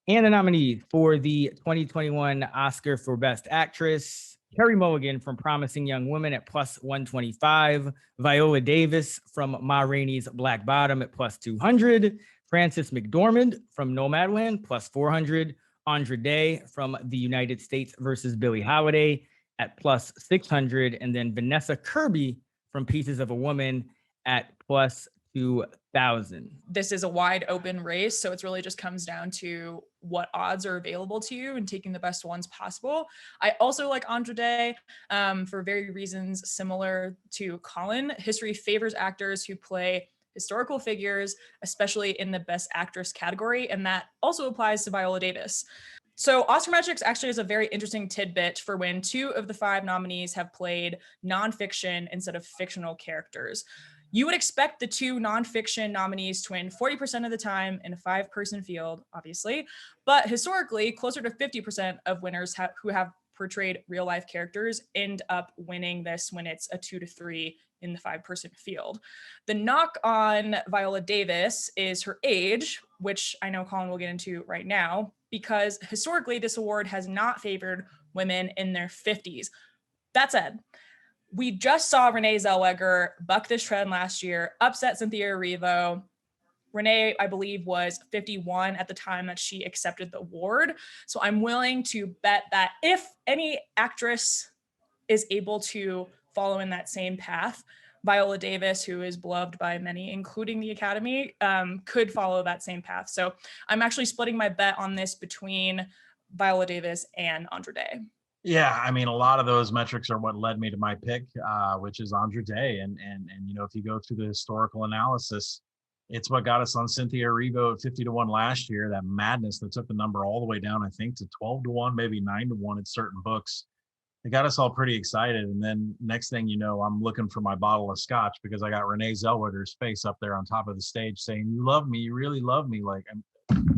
And the nominees for the 2021 Oscar for Best Actress: Carey Mulligan from Promising Young Woman at plus 125, Viola Davis from Ma Rainey's Black Bottom at plus 200, Frances McDormand from Nomadland plus 400, Andra Day from The United States versus Billie Holiday at plus 600, and then Vanessa Kirby from Pieces of a Woman at plus 2,000. This is a wide open race, so it really just comes down to what odds are available to you and taking the best ones possible. I also like Andra Day for very reasons similar to Colin. History favors actors who play historical figures, especially in the Best Actress category, and that also applies to Viola Davis. So Oscar actually is a very interesting tidbit for when 2 of the 5 nominees have played nonfiction instead of fictional characters. You would expect the 2 nonfiction nominees to win 40% of the time in a 5-person field, obviously, but historically, closer to 50% of winners who have portrayed real life characters end up winning this when it's a 2 to 3 in the 5-person field. The knock on Viola Davis is her age, which I know Colin will get into right now, because historically this award has not favored women in their 50s. That said, we just saw Renee Zellweger buck this trend last year, upset Cynthia Erivo. Renee, I believe, was 51 at the time that she accepted the award. So I'm willing to bet that if any actress is able to follow in that same path, Viola Davis, who is beloved by many, including the Academy, could follow that same path. So I'm actually splitting my bet on this between Viola Davis and Andra Day. Yeah, I mean, a lot of those metrics are what led me to my pick, which is Andra Day. And you know, if you go through the historical analysis, it's what got us on Cynthia Erivo at 50 to 1 last year. That madness that took the number all the way down, I think, to 12 to 1, maybe 9 to 1 in certain books. It got us all pretty excited. And then next thing you know, I'm looking for my bottle of scotch because I got Renee Zellweger's face up there on top of the stage saying, "You love me, you really love me." Like,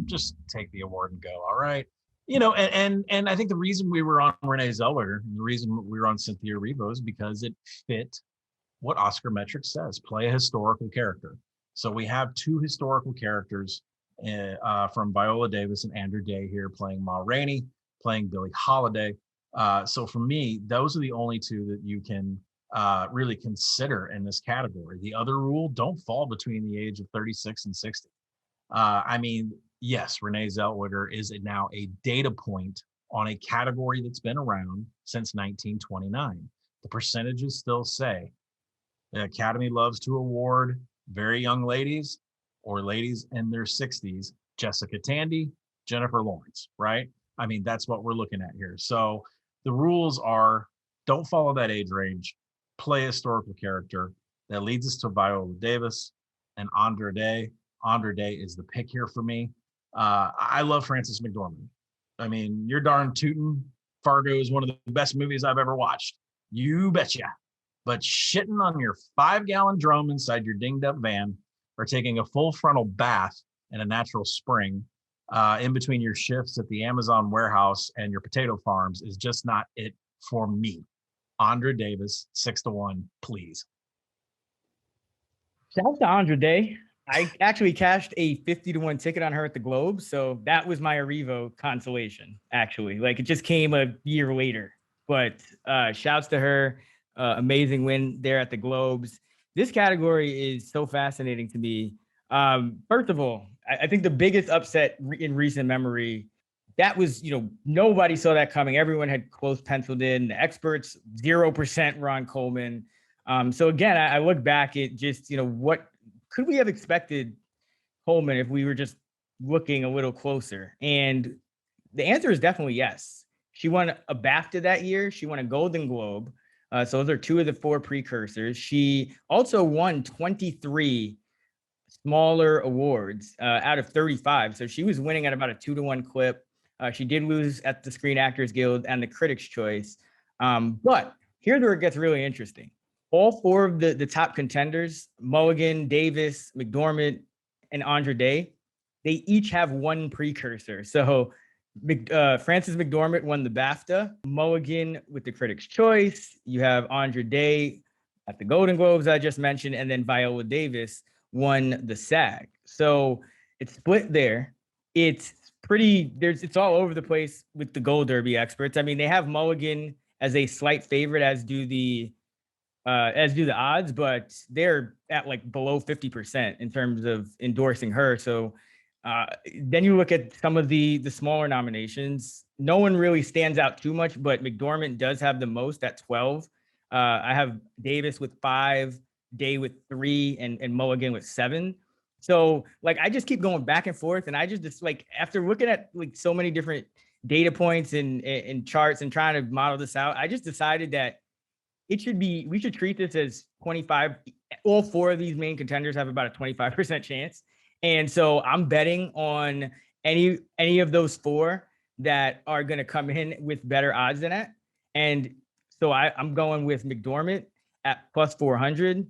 just take the award and go. All right. You know, and I think the reason we were on Renee Zellweger, and the reason we were on Cynthia Erivo is because it fit what Oscar Metrics says: play a historical character. So we have 2 historical characters from Viola Davis and Andra Day here playing Ma Rainey, playing Billie Holiday. So for me, those are the only 2 that you can really consider in this category. The other rule: don't fall between the age of 36 and 60. I mean, yes, Renee Zellweger is now a data point on a category that's been around since 1929. The percentages still say the Academy loves to award very young ladies or ladies in their 60s, Jessica Tandy, Jennifer Lawrence, right? I mean, that's what we're looking at here. So the rules are: don't follow that age range, play a historical character. That leads us to Viola Davis and Andra Day. Andra Day is the pick here for me. I love Frances McDormand. I mean, you're darn tootin'. Fargo is one of the best movies I've ever watched. You betcha. But shitting on your 5-gallon drum inside your dinged up van, or taking a full frontal bath in a natural spring in between your shifts at the Amazon warehouse and your potato farms is just not it for me. Andra Davis, 6 to 1, please. Shout out to Andra Day. I actually cashed a 50 to 1 ticket on her at the Globe. So that was my Erivo consolation, actually. Like, it just came a year later. But shouts to her. Amazing win there at the Globes. This category is so fascinating to me. First of all, I think the biggest upset in recent memory, that was, nobody saw that coming. Everyone had close penciled in. The experts, 0% Ron Coleman. So again, I look back at just, what could we have expected Coleman if we were just looking a little closer? And the answer is definitely yes. She won a BAFTA that year. She won a Golden Globe. So those are 2 of the 4 precursors. She also won 23 smaller awards out of 35. So she was winning at about a 2 to 1 clip. She did lose at the Screen Actors Guild and the Critics' Choice. But here's where it gets really interesting. All 4 of the top contenders, Mulligan, Davis, McDormand, and Andra Day, they each have 1 precursor. So Frances McDormand won the BAFTA, Mulligan with the Critics' Choice. You have Andra Day at the Golden Globes I just mentioned, and then Viola Davis won the SAG. So it's split there. It's it's all over the place with the Gold Derby experts. I mean, they have Mulligan as a slight favorite, as do the odds, but they're at like below 50% in terms of endorsing her. So then you look at some of the smaller nominations. No one really stands out too much, but McDormand does have the most at 12. I have Davis with 5, Day with 3, and Mulligan with 7. So like I just keep going back and forth, and I just like after looking at like so many different data points and charts and trying to model this out, I just decided that we should treat this as 25. All 4 of these main contenders have about a 25% chance. And so I'm betting on any of those 4 that are going to come in with better odds than that. And so I'm going with McDormand at plus 400,